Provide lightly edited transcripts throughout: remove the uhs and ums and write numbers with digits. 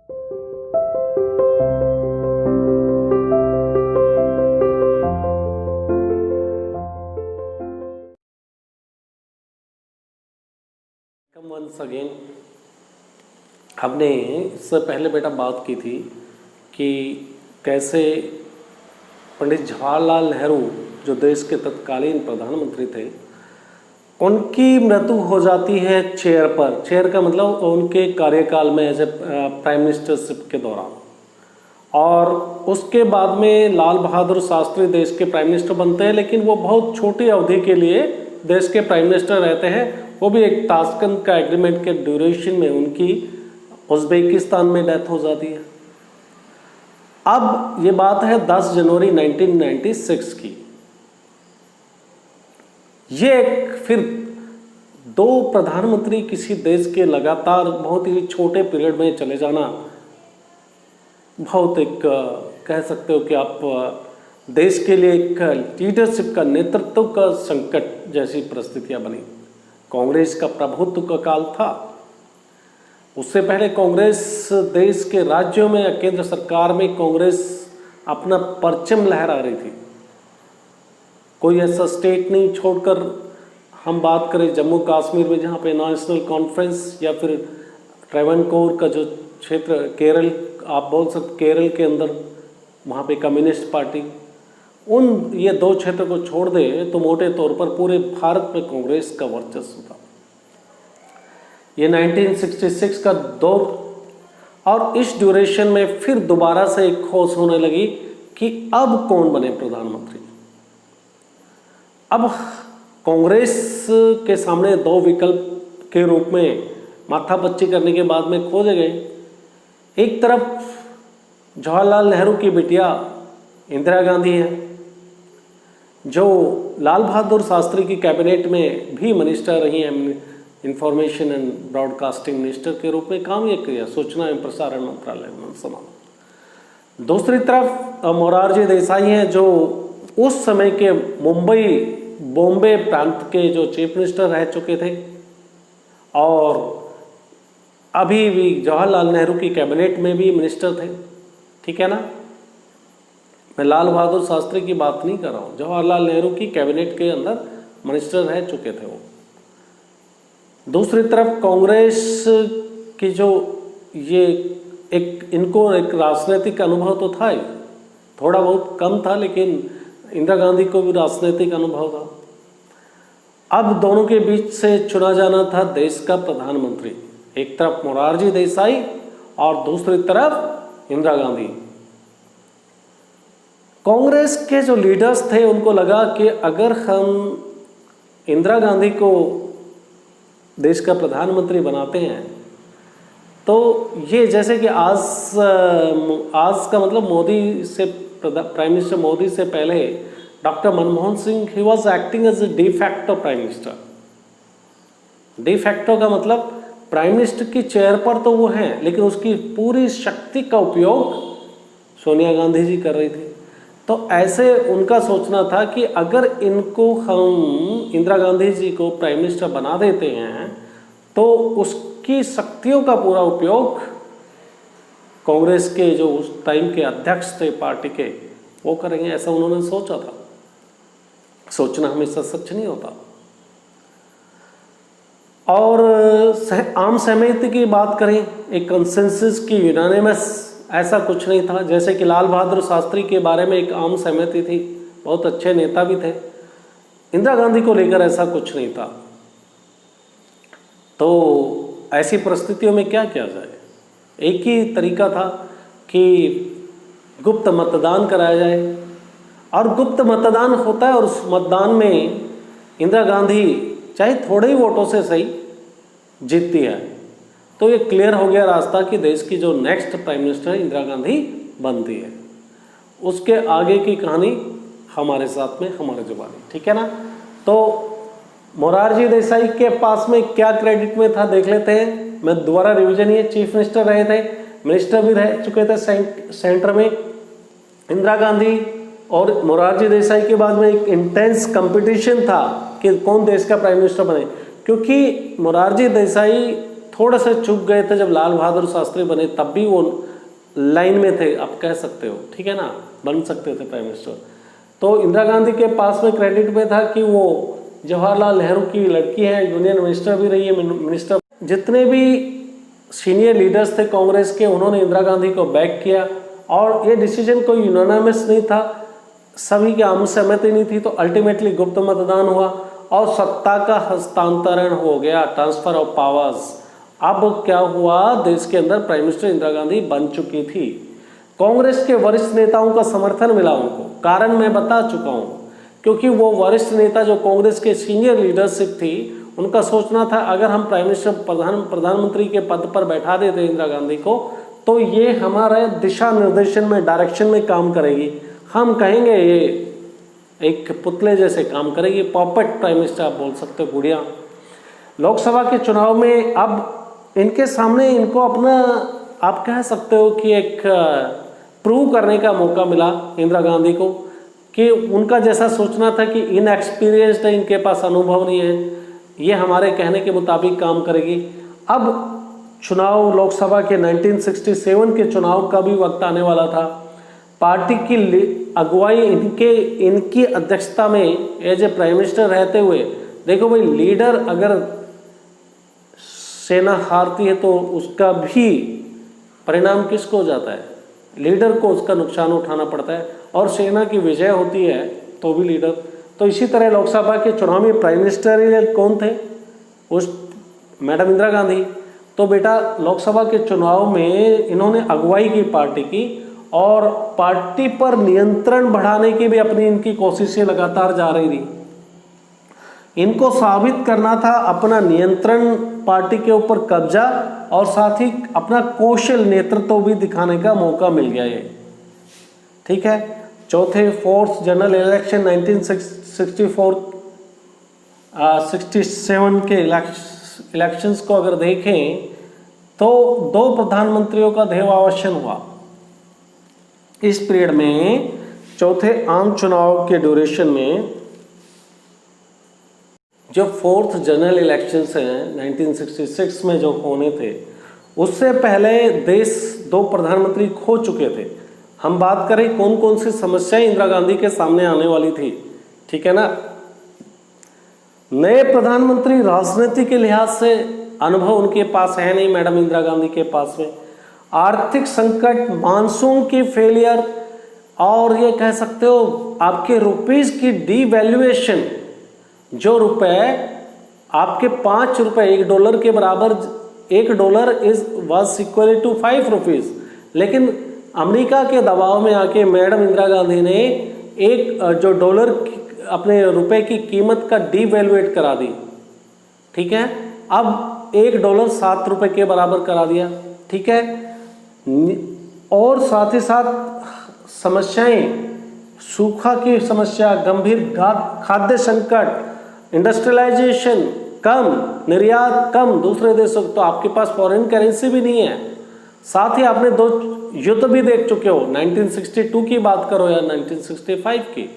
Once again, हमने इससे पहले बेटा बात की थी कि कैसे पंडित जवाहरलाल नेहरू जो देश के तत्कालीन प्रधानमंत्री थे, उनकी मृत्यु हो जाती है चेयर पर। चेयर का मतलब उनके कार्यकाल में एज ए प्राइम मिनिस्टरशिप के दौरान, और उसके बाद में लाल बहादुर शास्त्री देश के प्राइम मिनिस्टर बनते हैं, लेकिन वो बहुत छोटी अवधि के लिए देश के प्राइम मिनिस्टर रहते हैं। वो भी एक ताशकंद का एग्रीमेंट के ड्यूरेशन में उनकी उज़्बेकिस्तान में डेथ हो जाती है। अब ये बात है 10 जनवरी 1996 की। ये एक फिर दो प्रधानमंत्री किसी देश के लगातार बहुत ही छोटे पीरियड में चले जाना, बहुत एक कह सकते हो कि आप देश के लिए एक लीडरशिप का, नेतृत्व का संकट जैसी परिस्थितियां बनी। कांग्रेस का प्रभुत्व का काल था। उससे पहले कांग्रेस देश के राज्यों में या केंद्र सरकार में कांग्रेस अपना परचम लहरा रही थी। कोई ऐसा स्टेट नहीं छोड़कर हम बात करें जम्मू कश्मीर में, जहाँ पे नेशनल कॉन्फ्रेंस या फिर ट्रेवनकोर का जो क्षेत्र, केरल आप बोल सकते, केरल के अंदर वहाँ पे कम्युनिस्ट पार्टी, ये दो क्षेत्र को छोड़ दे तो मोटे तौर पर पूरे भारत में कांग्रेस का वर्चस्व था। ये 1966 का दौर, और इस ड्यूरेशन में फिर दोबारा से एक खोज होने लगी कि अब कौन बने प्रधानमंत्री। अब कांग्रेस के सामने दो विकल्प के रूप में माथापच्ची करने के बाद में खोजे गए। एक तरफ जवाहरलाल नेहरू की बिटिया इंदिरा गांधी है, जो लाल बहादुर शास्त्री की कैबिनेट में भी मिनिस्टर रही हैं, इंफॉर्मेशन एंड ब्रॉडकास्टिंग मिनिस्टर के रूप में काम ये किया, सूचना एवं प्रसारण मंत्रालय में संभाला। दूसरी तरफ मोरारजी देसाई हैं, जो उस समय के बॉम्बे प्रांत के जो चीफ मिनिस्टर रह चुके थे और अभी भी जवाहरलाल नेहरू की कैबिनेट में भी मिनिस्टर थे। ठीक है ना, मैं लाल बहादुर शास्त्री की बात नहीं कर रहा हूँ, जवाहरलाल नेहरू की कैबिनेट के अंदर मिनिस्टर रह चुके थे वो। दूसरी तरफ कांग्रेस की जो ये इनको एक राजनीतिक अनुभव तो था ही, थोड़ा बहुत कम था, लेकिन इंदिरा गांधी को भी राजनीतिक अनुभव था। अब दोनों के बीच से चुना जाना था देश का प्रधानमंत्री, एक तरफ मोरारजी देसाई और दूसरी तरफ इंदिरा गांधी। कांग्रेस के जो लीडर्स थे उनको लगा कि अगर हम इंदिरा गांधी को देश का प्रधानमंत्री बनाते हैं तो ये जैसे कि आज का मतलब मोदी से, प्राइम मिनिस्टर मोदी से पहले doctor Manmohan Singh, he was acting as a de facto prime minister. De facto का मतलब प्राइम मिनिस्टर की चेयर पर तो वो हैं, लेकिन उसकी पूरी शक्ति का उपयोग सोनिया गांधी जी कर रही थी। तो ऐसे उनका सोचना था कि अगर इनको हम इंदिरा गांधी जी को प्राइम मिनिस्टर बना देते हैं तो उसकी शक्तियों का पूरा उपयोग कांग्रेस के जो उस टाइम के अध्यक्ष थे पार्टी के, वो करेंगे। ऐसा उन्होंने सोचा था। सोचना हमेशा सच नहीं होता। और आम सहमति की बात करें, एक कंसेंसस की, यूनानिमस, ऐसा कुछ नहीं था। जैसे कि लाल बहादुर शास्त्री के बारे में एक आम सहमति थी, बहुत अच्छे नेता भी थे। इंदिरा गांधी को लेकर ऐसा कुछ नहीं था। तो ऐसी परिस्थितियों में क्या किया जाए? एक ही तरीका था कि गुप्त मतदान कराया जाए, और गुप्त मतदान होता है और उस मतदान में इंदिरा गांधी चाहे थोड़े ही वोटों से सही जीतती है। तो ये क्लियर हो गया रास्ता कि देश की जो next prime minister Indira Gandhi बनती है। उसके आगे की कहानी हमारे साथ में, हमारे जुबानी, ठीक है ना। तो मोरारजी देसाई के पास में क्या क्रेडिट में था देख लेते हैं। मैं दोबारा रिवीजन, ये चीफ मिनिस्टर रहे थे, मिनिस्टर भी रह चुके थे सेंटर में। इंदिरा गांधी और मोरारजी देसाई के बाद में एक इंटेंस कंपटीशन था कि कौन देश का प्राइम मिनिस्टर बने, क्योंकि मोरारजी देसाई थोड़े से चूक गए थे जब लाल बहादुर शास्त्री बने, तब भी वो लाइन में थे, आप कह सकते हो, ठीक है ना, बन सकते थे प्राइम मिनिस्टर। तो इंदिरा गांधी के पास में क्रेडिट में था कि वो जवाहरलाल नेहरू की लड़की है, यूनियन मिनिस्टर भी रही है, मिनिस्टर। जितने भी सीनियर लीडर्स थे कांग्रेस के, उन्होंने इंदिरा गांधी को बैक किया और ये डिसीजन कोई यूनानिमस नहीं था, सभी की आम सहमति नहीं थी। तो अल्टीमेटली गुप्त मतदान हुआ और सत्ता का हस्तांतरण हो गया, ट्रांसफर ऑफ पावर्स। अब क्या हुआ, देश के अंदर प्राइम मिनिस्टर इंदिरा गांधी बन चुकी थी। कांग्रेस के वरिष्ठ नेताओं का समर्थन मिला उनको, कारण मैं बता चुका हूं, क्योंकि वो वरिष्ठ नेता जो कांग्रेस के सीनियर लीडरशिप थी, उनका सोचना था अगर हम प्राइम मिनिस्टर प्रधानमंत्री के पद पर बैठा देते इंदिरा गांधी को, तो ये हमारे दिशा निर्देशन में, डायरेक्शन में काम करेगी। हम कहेंगे ये एक पुतले जैसे काम करेगी, पॉपेट प्राइम मिनिस्टर आप बोल सकते हो, गुड़िया। लोकसभा के चुनाव में अब इनके सामने इनको अपना, आप कह सकते हो कि एक प्रूव करने का मौका मिला इंदिरा गांधी को, कि उनका जैसा सोचना था कि इनएक्सपीरियंस्ड है, इनके पास अनुभव नहीं है, ये हमारे कहने के मुताबिक काम करेगी। अब चुनाव लोकसभा के 1967 के चुनाव का भी वक्त आने वाला था। पार्टी की अगुवाई इनकी अध्यक्षता में एज ए प्राइम मिनिस्टर रहते हुए, देखो भाई, लीडर अगर सेना हारती है तो उसका भी परिणाम किसको हो जाता है, लीडर को उसका नुकसान उठाना पड़ता है, और सेना की विजय होती है तो भी लीडर। तो इसी तरह लोकसभा के चुनाव में प्राइम मिनिस्टर कौन थे, उस मैडम इंदिरा गांधी। तो बेटा लोकसभा के चुनाव में इन्होंने अगुवाई की पार्टी की, और पार्टी पर नियंत्रण बढ़ाने की भी अपनी इनकी कोशिशें लगातार जा रही थी। इनको साबित करना था अपना नियंत्रण, पार्टी के ऊपर कब्जा, और साथ ही अपना कौशल नेतृत्व भी दिखाने का मौका मिल गया ये, ठीक है। चौथे फोर्थ जनरल इलेक्शन 1967 के इलेक्शंस को अगर देखें तो 2 प्रधानमंत्रियों का देहावसान हुआ इस पीरियड में। चौथे आम चुनाव के ड्यूरेशन में जो फोर्थ जनरल इलेक्शंस हैं 1966 में जो होने थे, उससे पहले देश 2 प्रधानमंत्री खो चुके थे। हम बात करें कौन कौन सी समस्याएं इंदिरा गांधी के सामने आने वाली थी, ठीक है ना। नए प्रधानमंत्री राजनीति के लिहाज से अनुभव उनके पास है नहीं, मैडम इंदिरा गांधी के पास में। आर्थिक संकट, मानसून की फेलियर, और ये कह सकते हो आपके रुपीज की डीवैल्यूएशन। जो रुपए आपके 5 रुपए, $1 के बराबर, $1 वाज इक्वल टू 5 रुपीज, लेकिन अमेरिका के दबाव में आके मैडम इंदिरा गांधी ने एक जो डॉलर अपने रुपए की कीमत का डीवैल्यूएट करा दी, ठीक है। अब $1 7 रुपए के बराबर करा दिया, ठीक है। और साथ ही साथ समस्याएं, सूखा की समस्या, गंभीर खाद्य संकट, इंडस्ट्रियलाइजेशन कम, निर्यात कम दूसरे देशों, तो आपके पास फॉरेन करेंसी भी नहीं है। साथ ही आपने 2 युद्ध भी देख चुके हो, 1962 की बात करो या 1965 की।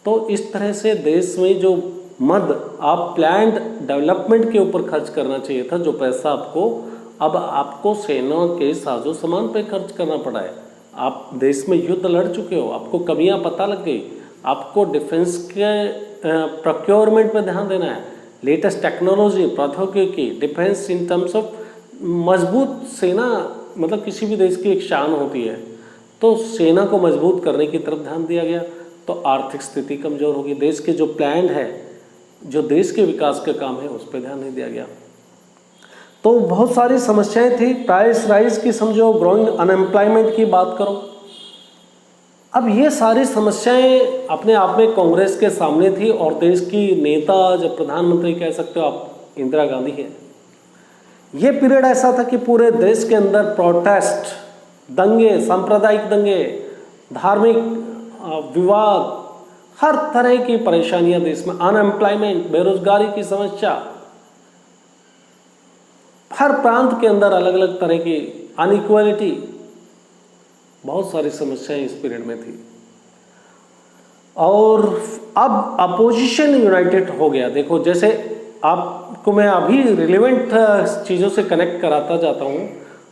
तो इस तरह से देश में जो मद आप प्लान्ड डेवलपमेंट के ऊपर खर्च करना चाहिए था, जो पैसा आपको, अब आपको सेना के साजो सामान पे खर्च करना पड़ा है। आप देश में युद्ध लड़ चुके हो, आपको कमियां पता लग गई, आपको डिफेंस के प्रोक्योरमेंट पे ध्यान देना है, लेटेस्ट टेक्नोलॉजी, प्रौद्योगिकी, डिफेंस इन टर्म्स ऑफ मजबूत सेना, मतलब किसी भी देश की एक शान होती है, तो सेना को मजबूत करने की तरफ ध्यान दिया गया। तो आर्थिक स्थिति कमजोर होगी, देश के जो प्लान है, जो देश के विकास का काम है, उस पर ध्यान नहीं दिया गया। तो बहुत सारी समस्याएं थी, प्राइस राइज की समझो, ग्रोइंग अनएम्प्लॉयमेंट की बात करो। अब ये सारी समस्याएं अपने आप में कांग्रेस के सामने थी, और देश की नेता, जब प्रधानमंत्री कह सकते हो आप, इंदिरा गांधी है। ये पीरियड ऐसा था कि पूरे देश के अंदर प्रोटेस्ट, दंगे, सांप्रदायिक दंगे, धार्मिक विवाद, हर तरह की परेशानियां देश में, अनएम्प्लॉयमेंट, बेरोजगारी की समस्या, हर प्रांत के अंदर अलग अलग तरह की अनइक्वालिटी, बहुत सारी समस्याएं इस पीरियड में थी। और अब अपोजिशन यूनाइटेड हो गया। देखो, जैसे आपको मैं अभी रिलेवेंट चीज़ों से कनेक्ट कराता जाता हूँ।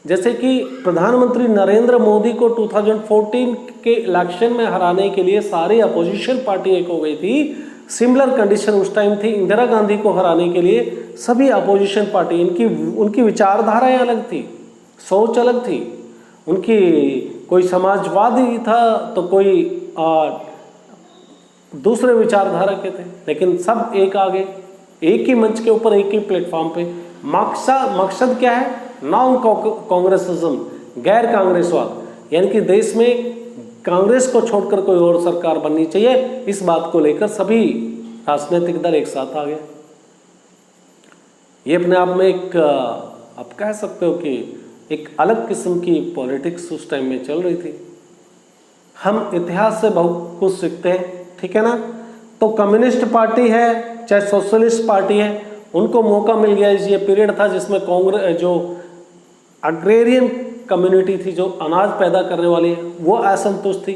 जैसे कि प्रधानमंत्री नरेंद्र मोदी को 2014 के इलेक्शन में हराने के लिए सारी अपोजिशन पार्टी एक हो गई थी। सिमिलर कंडीशन उस टाइम थी इंदिरा गांधी को हराने के लिए। सभी अपोजिशन पार्टी उनकी विचारधाराएं अलग थी, सोच अलग थी उनकी। कोई समाजवादी था तो कोई दूसरे विचारधारा के थे, लेकिन सब एक आगे, एक ही मंच के ऊपर, एक ही प्लेटफॉर्म पे। मकसद क्या है? नॉन कांग्रेसिज्म, गैर कांग्रेसवाद, यानी कि देश में कांग्रेस को छोड़कर कोई और सरकार बननी चाहिए। इस बात को लेकर सभी राजनीतिक दल एक साथ आ गए। ये अपने आप में एक आप कह सकते हो कि एक अलग किस्म की पॉलिटिक्स उस टाइम में चल रही थी। हम इतिहास से बहुत कुछ सीखते हैं, ठीक है ना। तो कम्युनिस्ट पार्टी है चाहे सोशलिस्ट पार्टी है, उनको मौका मिल गया। ये पीरियड था जिसमें कांग्रेस जो अग्रेरियन कम्युनिटी थी, जो अनाज पैदा करने वाली है, वो असंतुष्ट थी।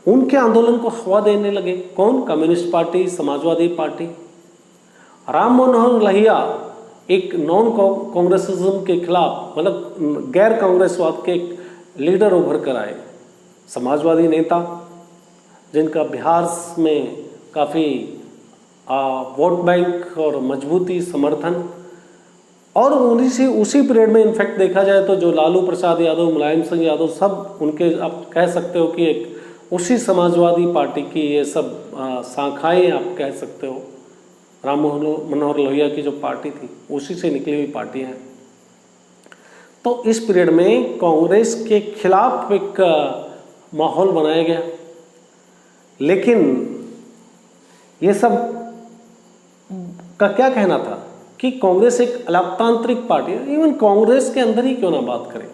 उनके आंदोलन को हवा देने लगे कौन? Communist party, Samajwadi party. Ram Manohar Lohia एक नॉन कांग्रेसिज्म के खिलाफ, मतलब गैर कांग्रेसवाद के एक लीडर उभर कर आए। समाजवादी नेता जिनका बिहार में काफ़ी वोट बैंक और मजबूती समर्थन, और उसी पीरियड में इनफैक्ट देखा जाए तो जो लालू प्रसाद यादव, मुलायम सिंह यादव, सब उनके आप कह सकते हो कि एक उसी समाजवादी पार्टी की ये सब शाखाएं आप कह सकते हो। राम मनोहर लोहिया की जो पार्टी थी उसी से निकली हुई पार्टी है। तो इस पीरियड में कांग्रेस के खिलाफ एक माहौल बनाया गया। लेकिन ये सब का क्या कहना था कि कांग्रेस एक लोकतांत्रिक पार्टी है। इवन कांग्रेस के अंदर ही क्यों ना बात करें,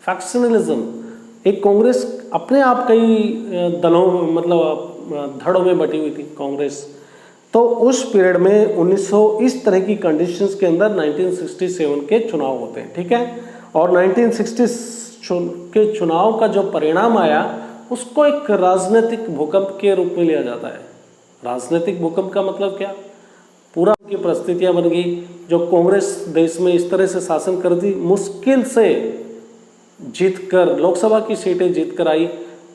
फैक्शनलिज्म, एक कांग्रेस अपने आप कई दलों, मतलब धड़ों में बटी हुई थी कांग्रेस। तो उस पीरियड में 1900 इस तरह की कंडीशंस के अंदर 1967 के चुनाव होते हैं, ठीक है। और 1960 के चुनाव का जो परिणाम आया उसको एक राजनीतिक भूकंप के रूप में लिया जाता है। राजनीतिक भूकंप का मतलब क्या? पूरा की परिस्थितियां बन गई। जो कांग्रेस देश में इस तरह से शासन कर दी, मुश्किल से जीतकर लोकसभा की सीटें जीतकर आई।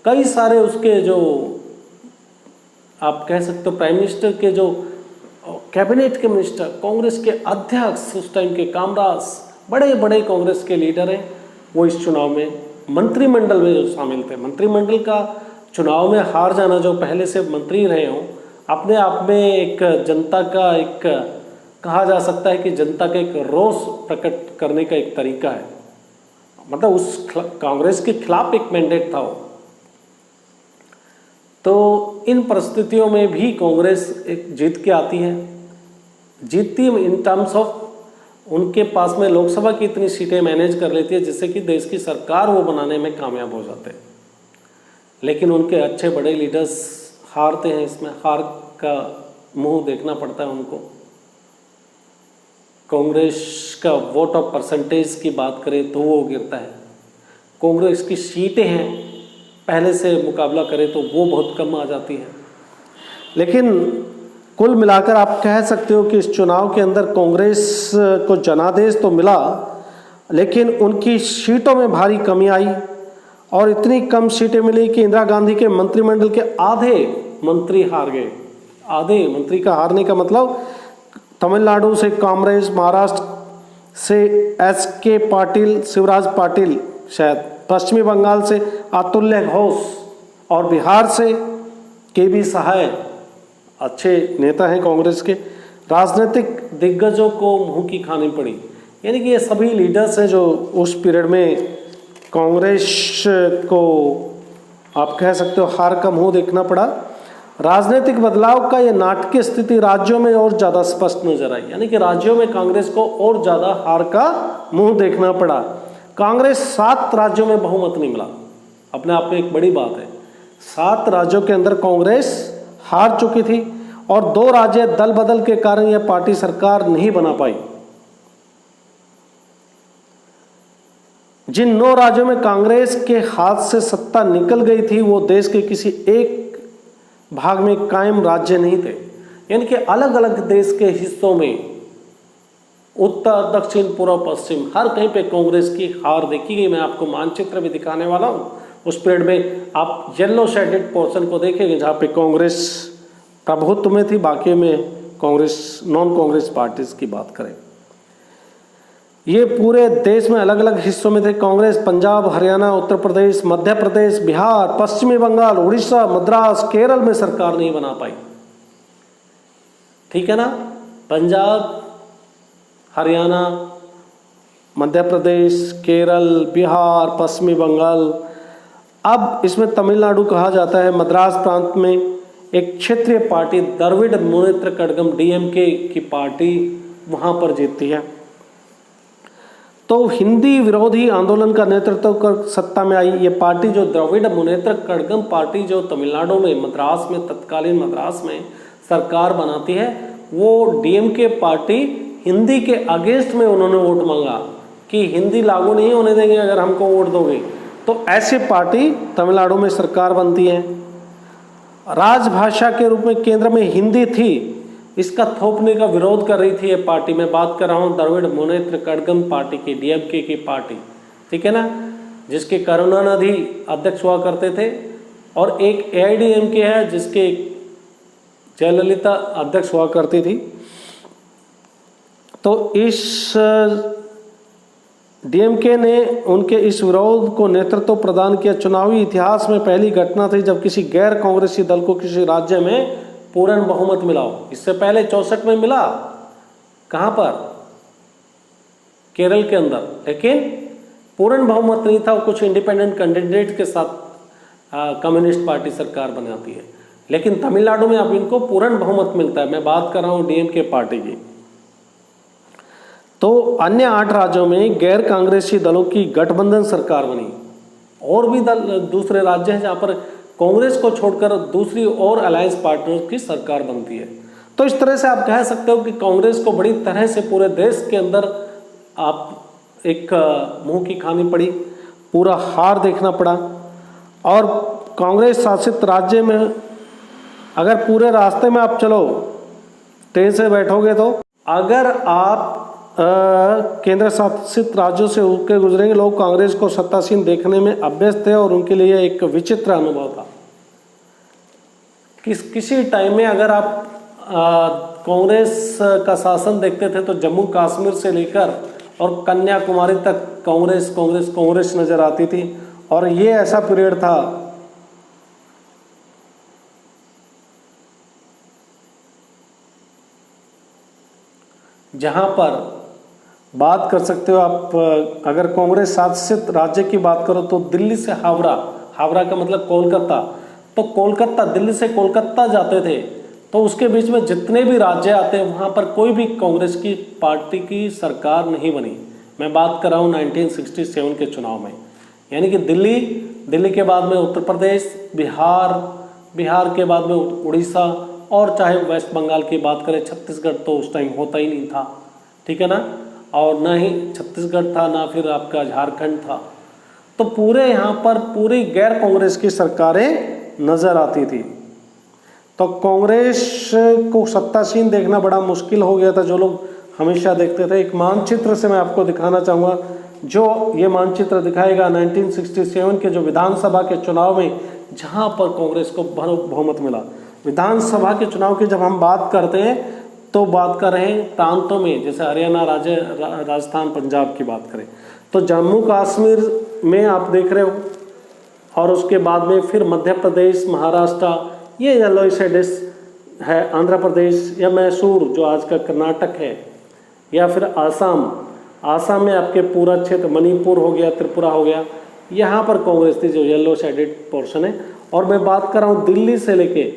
कई सारे उसके जो आप कह सकते हो प्राइम मिनिस्टर के जो कैबिनेट के मिनिस्टर, कांग्रेस के अध्यक्ष उस टाइम के कामराज, बड़े बड़े कांग्रेस के लीडर हैं, वो इस चुनाव में मंत्रिमंडल में जो शामिल थे। मंत्रिमंडल का चुनाव में हार जाना, जो पहले से मंत्री रहे हों, अपने आप में एक जनता का एक कहा जा सकता है कि जनता का एक रोष प्रकट करने का एक तरीका है। मतलब उस कांग्रेस के खिलाफ एक मैंडेट था वो। तो इन परिस्थितियों में भी कांग्रेस एक जीत के आती है, जीतती है इन टर्म्स ऑफ उनके पास में लोकसभा की इतनी सीटें मैनेज कर लेती है जिससे कि देश की सरकार वो बनाने में कामयाब हो जाते हैं। लेकिन उनके अच्छे बड़े लीडर्स हारते हैं, इसमें हार का मुंह देखना पड़ता है उनको। कांग्रेस का वोट ऑफ परसेंटेज की बात करें तो वो गिरता है। कांग्रेस की सीटें हैं पहले से मुकाबला करें तो वो बहुत कम आ जाती है। लेकिन कुल मिलाकर आप कह सकते हो कि इस चुनाव के अंदर कांग्रेस को जनादेश तो मिला, लेकिन उनकी सीटों में भारी कमी आई और इतनी कम सीटें मिली कि इंदिरा गांधी के मंत्रिमंडल के आधे मंत्री हार गए। आधे मंत्री का हारने का मतलब तमिलनाडु से कांग्रेस, महाराष्ट्र से SK पाटिल, शिवराज पाटिल, शायद पश्चिमी बंगाल से अतुल्य घोष और बिहार से KB सहाय, अच्छे नेता हैं कांग्रेस के। राजनीतिक दिग्गजों को मुंह की खानी पड़ी। यानी कि ये सभी लीडर्स हैं जो उस पीरियड में कांग्रेस को आप कह सकते हो हार का मुंह देखना पड़ा। राजनीतिक बदलाव का ये नाटकीय स्थिति राज्यों में और ज़्यादा स्पष्ट नजर आई। यानी कि राज्यों में कांग्रेस को और ज़्यादा हार का मुंह देखना पड़ा। कांग्रेस 7 राज्यों में बहुमत नहीं मिला, अपने आप में एक बड़ी बात है। 7 राज्यों के अंदर कांग्रेस हार चुकी थी और 2 राज्य दल बदल के कारण यह पार्टी सरकार नहीं बना पाई। जिन 9 राज्यों में कांग्रेस के हाथ से सत्ता निकल गई थी वो देश के किसी एक भाग में कायम राज्य नहीं थे। यानी कि अलग अलग देश के हिस्सों में उत्तर दक्षिण पूर्व पश्चिम हर कहीं पे कांग्रेस की हार देखी गई। मैं आपको मानचित्र भी दिखाने वाला हूँ। उस पीरियड में आप येलो शेडेड पोर्शन को देखेंगे जहाँ पे कांग्रेस प्रभुत्व में थी, बाकी में कांग्रेस नॉन कांग्रेस पार्टीज की बात करें। ये पूरे देश में अलग अलग हिस्सों में थे कांग्रेस। पंजाब, हरियाणा, उत्तर प्रदेश, मध्य प्रदेश, बिहार, पश्चिमी बंगाल, उड़ीसा, मद्रास, केरल में सरकार नहीं बना पाई। ठीक है ना। पंजाब, हरियाणा, मध्य प्रदेश, केरल, बिहार, पश्चिमी बंगाल। अब इसमें तमिलनाडु कहा जाता है। मद्रास प्रांत में एक क्षेत्रीय पार्टी द्रविड़ मुनेत्र कड़गम डीएमके की पार्टी वहां पर जीतती है। तो हिंदी विरोधी आंदोलन का नेतृत्व कर सत्ता में आई ये पार्टी, जो द्रविड़ मुनेत्र कड़गम पार्टी जो तमिलनाडु में मद्रास में तत्कालीन मद्रास में सरकार बनाती है, वो डीएमके पार्टी हिंदी के अगेंस्ट में उन्होंने वोट मांगा कि हिंदी लागू नहीं होने देंगे अगर हमको वोट दोगे। तो ऐसी पार्टी तमिलनाडु में सरकार बनती है। राजभाषा के रूप में केंद्र में हिंदी थी, इसका थोपने का विरोध कर रही थी ये पार्टी। मैं बात कर रहा हूँ द्रविड़ मुनेत्र कड़गम पार्टी की, डीएमके की पार्टी। ठीक है ना, जिसके करुणानिधि अध्यक्ष हुआ करते थे, और एक एआईडीएमके है जिसके जयललिता अध्यक्ष हुआ करती थी। तो इस डीएमके ने उनके इस विरोध को नेतृत्व प्रदान किया। चुनावी इतिहास में पहली घटना थी जब किसी गैर कांग्रेसी दल को किसी राज्य में पूर्ण बहुमत मिला हो। इससे पहले 64 में मिला, कहां पर, केरल के अंदर, लेकिन पूर्ण बहुमत नहीं था। कुछ इंडिपेंडेंट कैंडिडेट के साथ कम्युनिस्ट पार्टी सरकार बनाती है, लेकिन तमिलनाडु में अब इनको पूर्ण बहुमत मिलता है। मैं बात कर रहा हूं डीएमके पार्टी की। तो अन्य 8 राज्यों में गैर कांग्रेसी दलों की गठबंधन सरकार बनी। और भी दल दूसरे राज्य हैं जहां पर कांग्रेस को छोड़कर दूसरी और अलायंस पार्टनर्स की सरकार बनती है। तो इस तरह से आप कह सकते हो कि कांग्रेस को बड़ी तरह से पूरे देश के अंदर आप एक मुंह की खानी पड़ी, पूरा हार देखना पड़ा। और कांग्रेस शासित राज्य में अगर पूरे रास्ते में आप चलो, ट्रेन से बैठोगे, तो अगर आप केंद्र शासित राज्यों से होकर गुजरेंगे, लोग कांग्रेस को सत्तासीन देखने में अभ्यस्त थे और उनके लिए एक विचित्र अनुभव था। किसी टाइम में अगर आप कांग्रेस का शासन देखते थे तो जम्मू कश्मीर से लेकर और कन्याकुमारी तक कांग्रेस कांग्रेस कांग्रेस नजर आती थी। और ये ऐसा पीरियड था जहां पर बात कर सकते हो आप, अगर कांग्रेस शासित राज्य की बात करो तो दिल्ली से हावड़ा, हावड़ा का मतलब कोलकाता, तो कोलकाता, दिल्ली से कोलकाता जाते थे तो उसके बीच में जितने भी राज्य आते हैं वहाँ पर कोई भी कांग्रेस की पार्टी की सरकार नहीं बनी। मैं बात कर रहा हूँ 1967 के चुनाव में, यानी कि दिल्ली के बाद में उत्तर प्रदेश, बिहार के बाद में उड़ीसा, और चाहे वेस्ट बंगाल की बात करें, छत्तीसगढ़ तो उस टाइम होता ही नहीं था। ठीक है ना, और ना ही छत्तीसगढ़ था, ना फिर आपका झारखंड था। तो पूरे यहाँ पर पूरी गैर कांग्रेस की सरकारें नजर आती थी। तो कांग्रेस को सत्तासीन देखना बड़ा मुश्किल हो गया था, जो लोग हमेशा देखते थे। एक मानचित्र से मैं आपको दिखाना चाहूँगा, जो ये मानचित्र दिखाएगा 1967 के जो विधानसभा के चुनाव में जहाँ पर कांग्रेस को बहुमत मिला। विधानसभा के चुनाव की जब हम बात करते हैं तो बात कर रहे हैं प्रांतों में, जैसे हरियाणा, राजस्थान, पंजाब की बात करें तो जम्मू कश्मीर में आप देख रहे हो, और उसके बाद में फिर मध्य प्रदेश, महाराष्ट्र, ये येलो शेडेड है, आंध्र प्रदेश या मैसूर जो आज का कर्नाटक है, या फिर आसाम में आपके पूरा क्षेत्र, मणिपुर हो गया, त्रिपुरा हो गया, यहाँ पर कांग्रेस थी जो येलो शेडेड पोर्शन है। और मैं बात कर रहा हूँ दिल्ली से लेके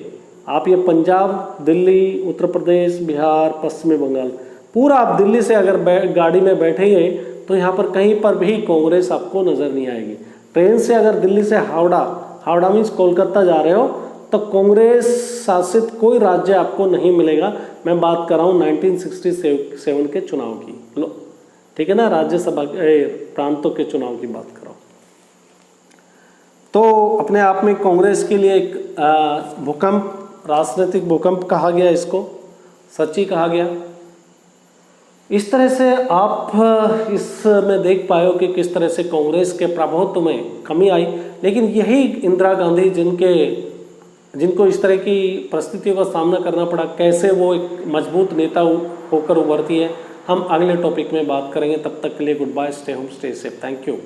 आप ये पंजाब, दिल्ली, उत्तर प्रदेश, बिहार, पश्चिमी बंगाल, पूरा आप दिल्ली से अगर गाड़ी में बैठेंगे तो यहाँ पर कहीं पर भी कांग्रेस आपको नज़र नहीं आएगी। ट्रेन से अगर दिल्ली से हावड़ा मीन्स कोलकाता जा रहे हो तो कांग्रेस शासित कोई राज्य आपको नहीं मिलेगा। मैं बात कर रहा हूँ 1967 के चुनाव की, लो ठीक है ना, राज्यसभा प्रांतों के चुनाव की बात कर रहा हूँ। तो अपने आप में कांग्रेस के लिए एक भूकंप, राजनीतिक भूकंप कहा गया, इसको सच्ची कहा गया। इस तरह से आप इसमें देख पाए हो कि किस तरह से कांग्रेस के प्रभुत्व में कमी आई, लेकिन यही इंदिरा गांधी जिनको इस तरह की परिस्थितियों का सामना करना पड़ा, कैसे वो एक मजबूत नेता होकर उभरती है, हम अगले टॉपिक में बात करेंगे। तब तक के लिए good bye, stay home, stay safe, thank you.